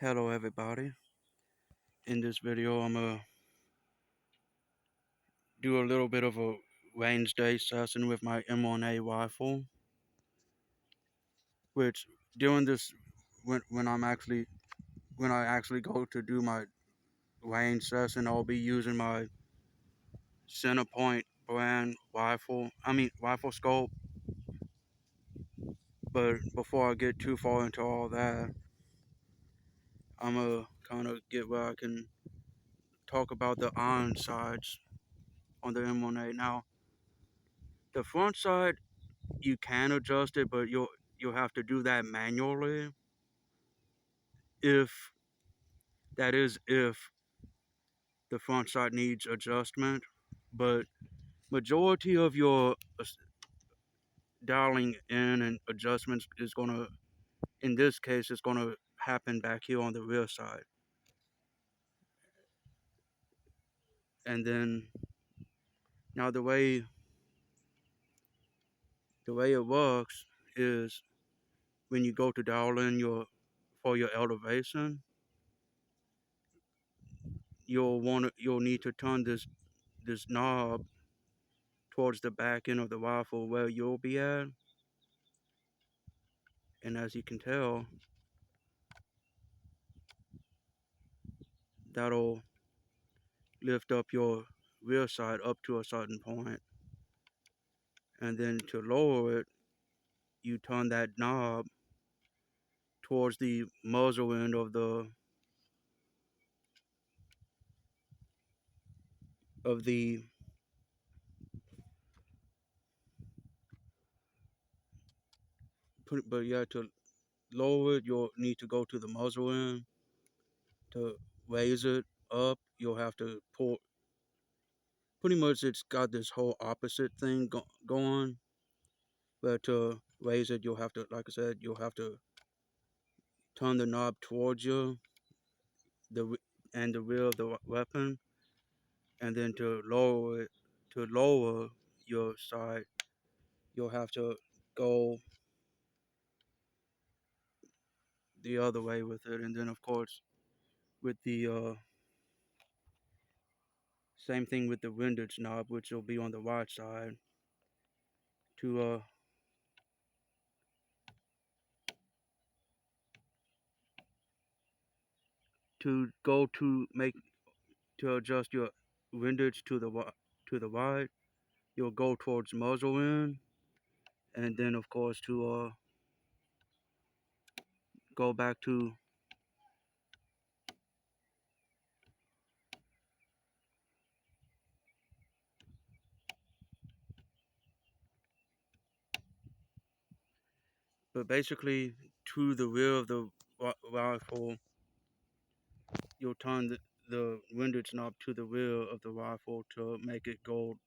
Hello everybody. In this video I'm gonna do a little bit of a Wednesday session with my M1A rifle, which during this when I actually go to do my range session, I'll be using my Centerpoint brand rifle scope. But before I get too far into all that, I'm gonna kind of get where I can talk about the iron sides on the M1A. Now, the front side you can adjust it, but you'll have to do that manually if if the front side needs adjustment. But majority of your dialing in and adjustments is gonna, in this case, it's gonna happen back here on the rear side. And then now the way it works is when you go to dial in your for your elevation, you'll need to turn this knob towards the back end of the rifle where you'll be at. And as you can tell, that'll lift up your rear side up to a certain point. And then to lower it, you turn that knob towards the muzzle end of the but yeah, to lower it, you'll need to go to the muzzle end. To raise it up, you'll have to pull. Pretty much, it's got this whole opposite thing going. But to raise it, you'll have to, like I said, you'll have to turn the knob towards you, the and the rear of the weapon, and then to lower your side, you'll have to go the other way with it. And then of course with the same thing with the windage knob, which will be on the right side, to go to make to adjust your windage to the right. You'll go towards muzzle in, and then of course to go back to. But basically, to the rear of the rifle, you'll turn the windage knob to the rear of the rifle to make it go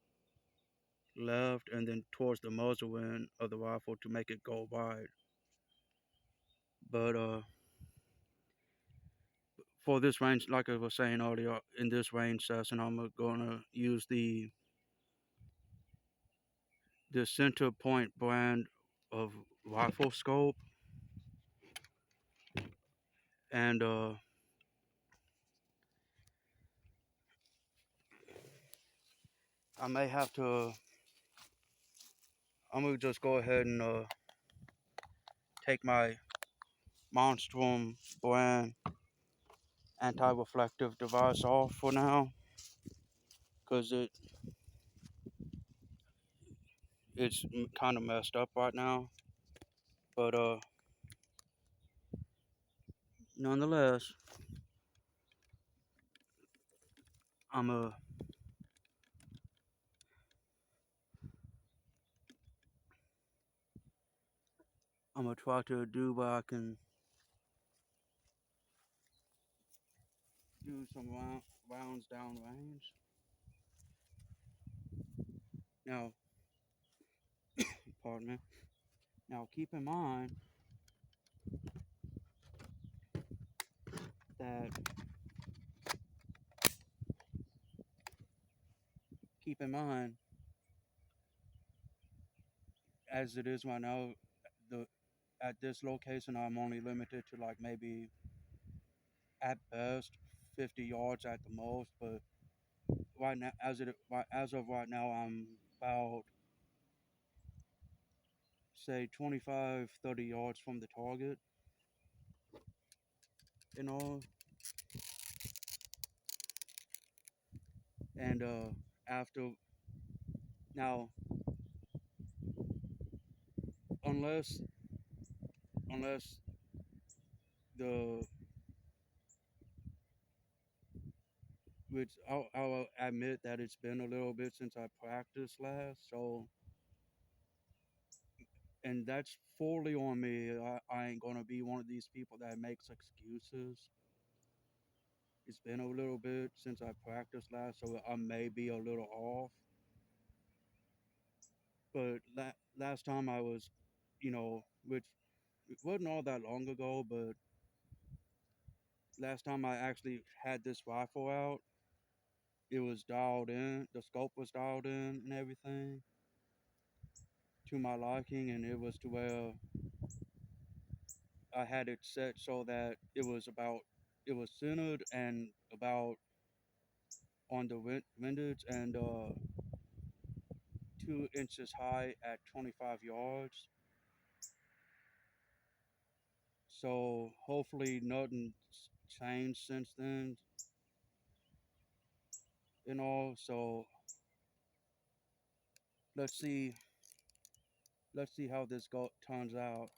left, and then towards the muzzle end of the rifle to make it go wide. But for this range, like I was saying earlier, in this range session, I'm gonna use the center point brand of rifle scope, and I may have to. I'm gonna just go ahead and take my Monstrum brand anti-reflective device off for now, because it's kind of messed up right now. But nonetheless, I'm a I'm gonna try to do what I can do some rounds down range. Now, pardon me. Now that keep in mind as it is right now, the at this location I'm only limited to like maybe at best 50 yards at the most. But right now, as of right now, I'm about say 25, 30 yards from the target. You know, and after now, unless unless the which I'll admit that it's been a little bit since I practiced last, so and that's fully on me. I ain't gonna be one of these people that makes excuses. It's been a little bit since I practiced last, so I may be a little off. But last time I was, which it wasn't all that long ago, but last time I actually had this rifle out, it was dialed in, the scope was dialed in and everything to my liking, and it was to where I had it set so that it was centered and about on the windage and 2 inches high at 25 yards. So hopefully nothing's changed since then and all. So let's see let's see how this turns out.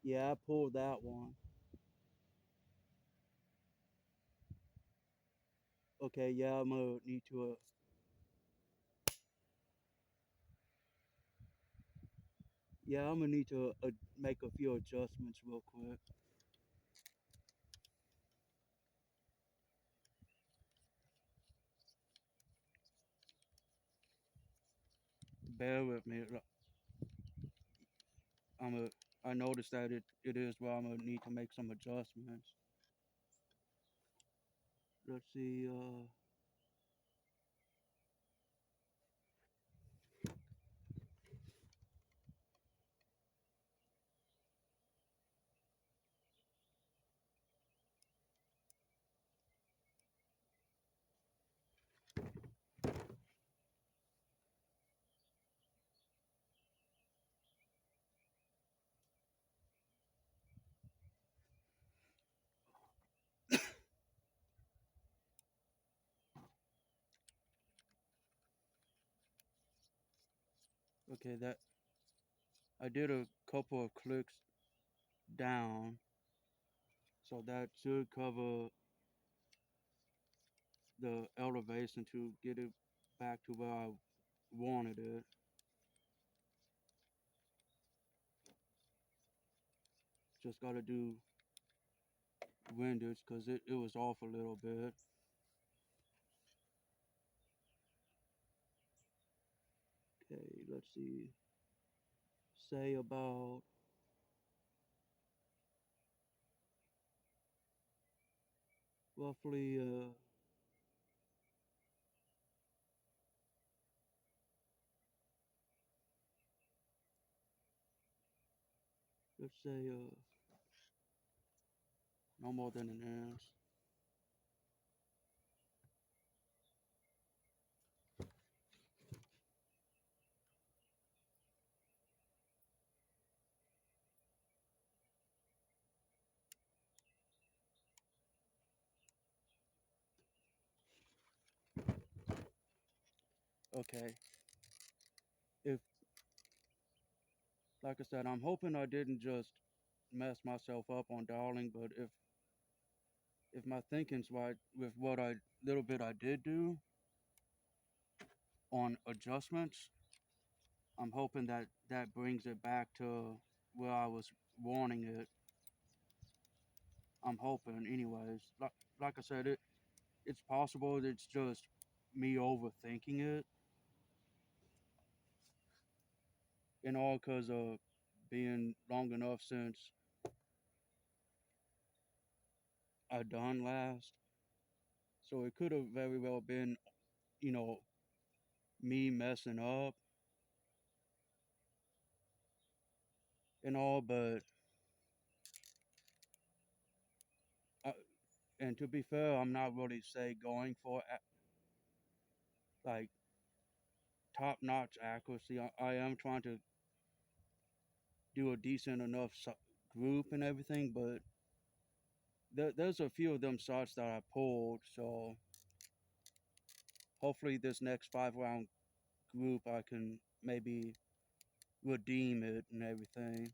Yeah, I pulled that one. Okay, yeah, I'm gonna need to yeah, I'm gonna need to make a few adjustments real quick. Bear with me. I'm a I noticed that it is where I'm gonna need to make some adjustments. Let's see. Okay, that I did a couple of clicks down, so that should cover the elevation to get it back to where I wanted it. Just gotta do windage because it was off a little bit. Okay, let's see. Say about roughly let's say no more than an inch. Okay. If like I said, I'm hoping I didn't just mess myself up on dialing, but if my thinking's right with what I little bit I did do on adjustments, I'm hoping that that brings it back to where I was wanting it. I'm hoping, anyways. Like I said, it's possible. It's just me overthinking it, and all because of being long enough since I done last. So it could have very well been, you know, me messing up and all, but I, and to be fair, I'm not really say going for like top notch accuracy. I am trying to do a decent enough group and everything, but there's a few of them shots that I pulled. So hopefully, this next 5 round group, I can maybe redeem it and everything.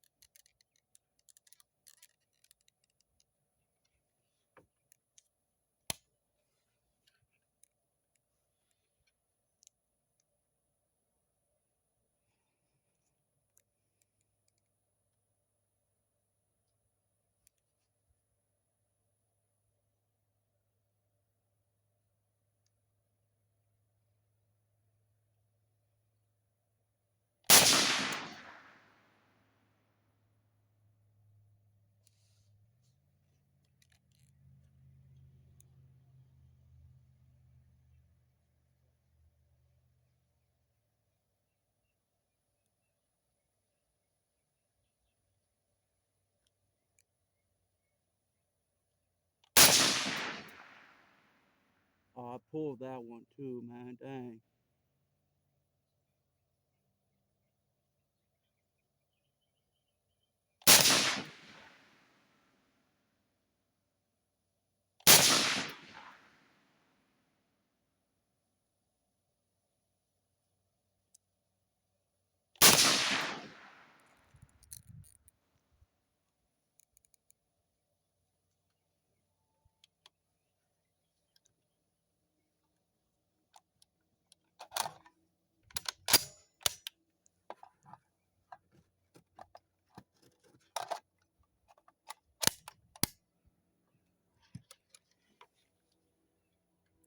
Oh, I pulled that one too, man. Dang.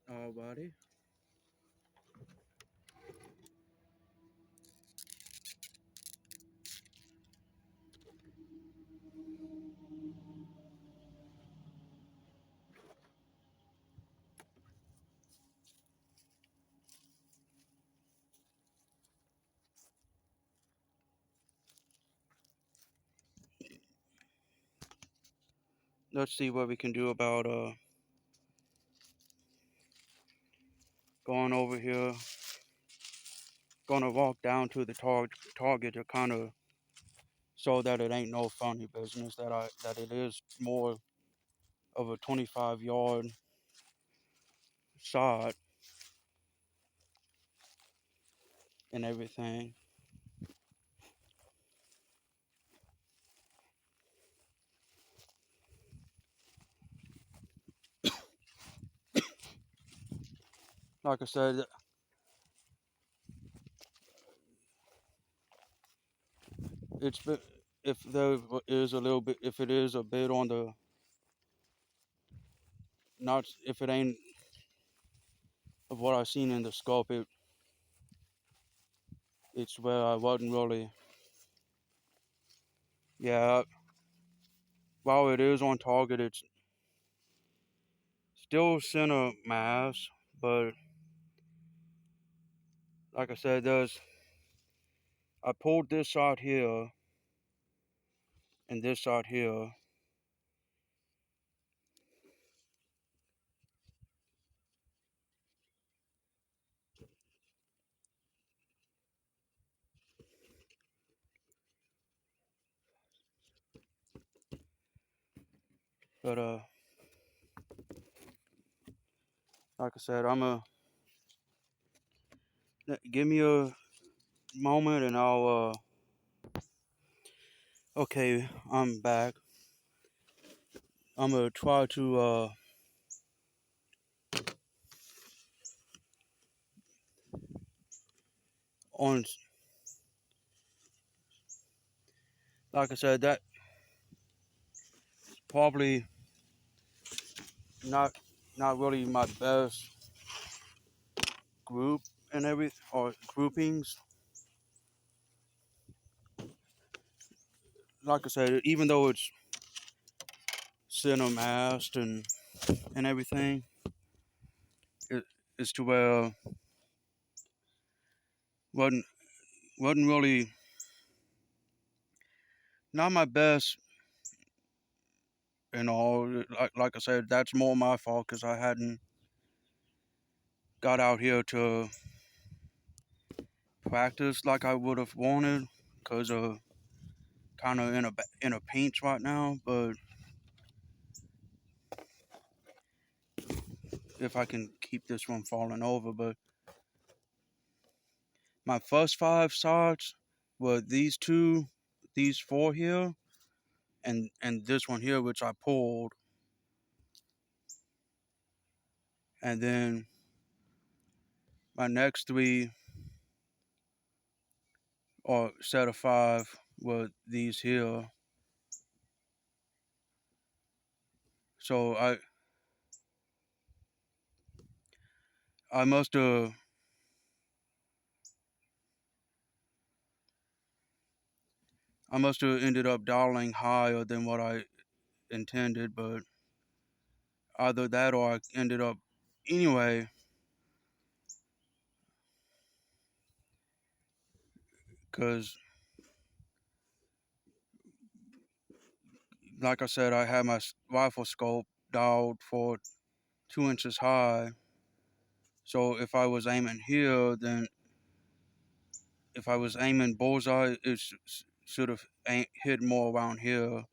Alrighty. Let's see what we can do about going over here. Gonna walk down to the target to kind of show that it ain't no funny business. That it is more of a 25-yard shot and everything. Like I said, it's if there is a little bit, if it is a bit on the not, if it ain't of what I've seen in the scope, it's where I wasn't really. Yeah, while it is on target, it's still center mass, but like I said, I pulled this shot here and this shot here, but like I said, I'm a give me a moment and I'll okay, I'm back. I'm gonna try to on, like I said, that probably not not really my best group and every or groupings. Like I said, even though it's cinemast and everything, it, it's to where wasn't wasn't really not my best and all. Like I said, that's more my fault because I hadn't got out here to practice like I would have wanted because kind of in a pinch right now. But if I can keep this from falling over, but my first five shots were these four here, and this one here which I pulled, and then my next three or set of five were these here. So I must have ended up dialing higher than what I intended, but either that or I ended up anyway, because like I said, I had my rifle scope dialed for 2 inches high. So if I was aiming here, then if I was aiming bullseye, it should have hit more around here.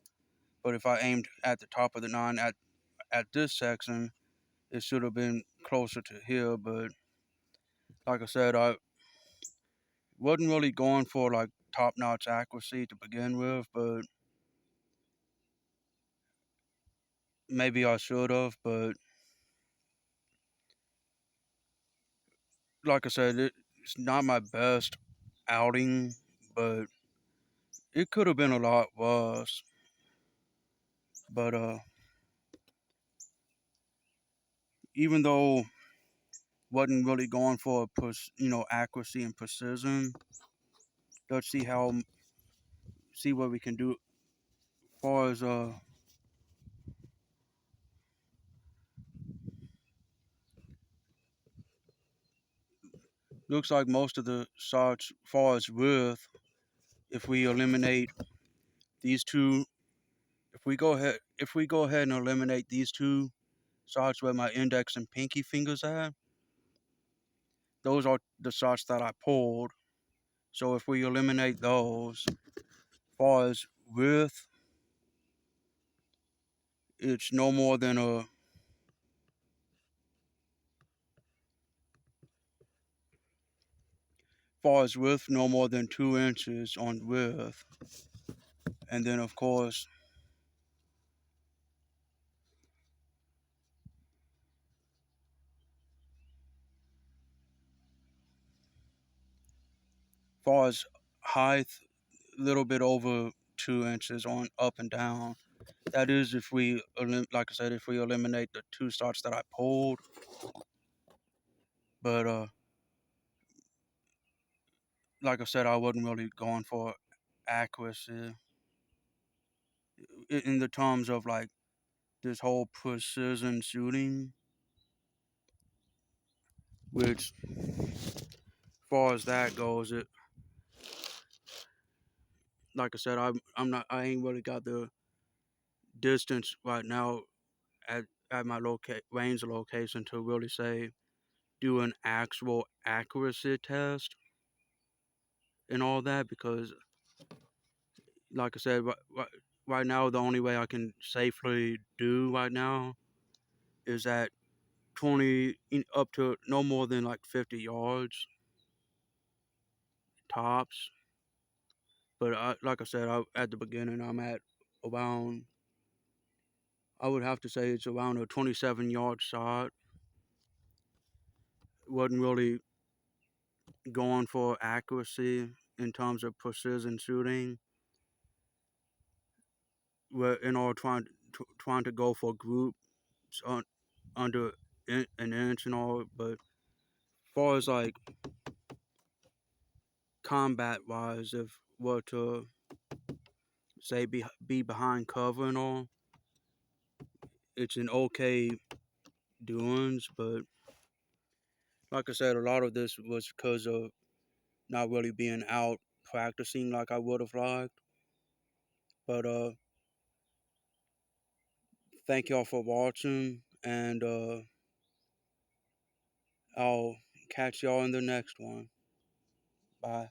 But if I aimed at the top of the nine at this section, it should have been closer to here. But like I said, I wasn't really going for like top notch accuracy to begin with, but maybe I should have. But like I said, it's not my best outing, but it could have been a lot worse. But even though wasn't really going for accuracy and precision, let's see what we can do as far as looks like most of the shots as far as width, if we eliminate these two, if we go ahead and eliminate these two shots where my index and pinky fingers at, those are the shots that I pulled. So if we eliminate those, as far as width, it's no more than far as width, no more than 2 inches on width. And then of course, far as height, a little bit over 2 inches on up and down. That is if we, like I said, if we eliminate the two shots that I pulled. But like I said, I wasn't really going for accuracy in the terms of like this whole precision shooting, which, as far as that goes, it like I said, I ain't really got the distance right now at my range location to really say do an actual accuracy test and all that because, like I said, right now the only way I can safely do right now is at 20 up to no more than like 50 yards tops. But like I said, at the beginning, I'm at around, I would have to say it's around a 27-yard shot. Wasn't really going for accuracy in terms of precision shooting. We're trying to go for groups under an inch and all, but as far as like combat wise, if we're to say be behind cover and all, it's an okay doings. But like I said, a lot of this was because of not really being out practicing like I would have liked. But thank y'all for watching, and I'll catch y'all in the next one. Bye.